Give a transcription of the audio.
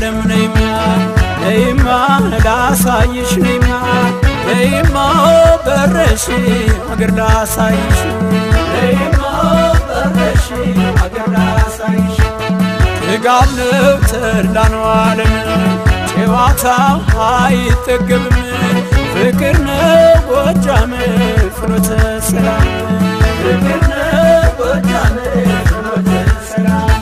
ዓለም ነይማ ላሳይሽ ነይማ በረሽ አገር ላሳይሽ ነይማ በረሽ አገር ላሳይሽ ጥጋብ ነው ተድላ ነው ዓለም ጨዋታ አይጠገብም ፍቅር ነው ጎጃም ፍኖተ ሰላም ፍቅር ነው ጎጃም ፍኖተ ሰላም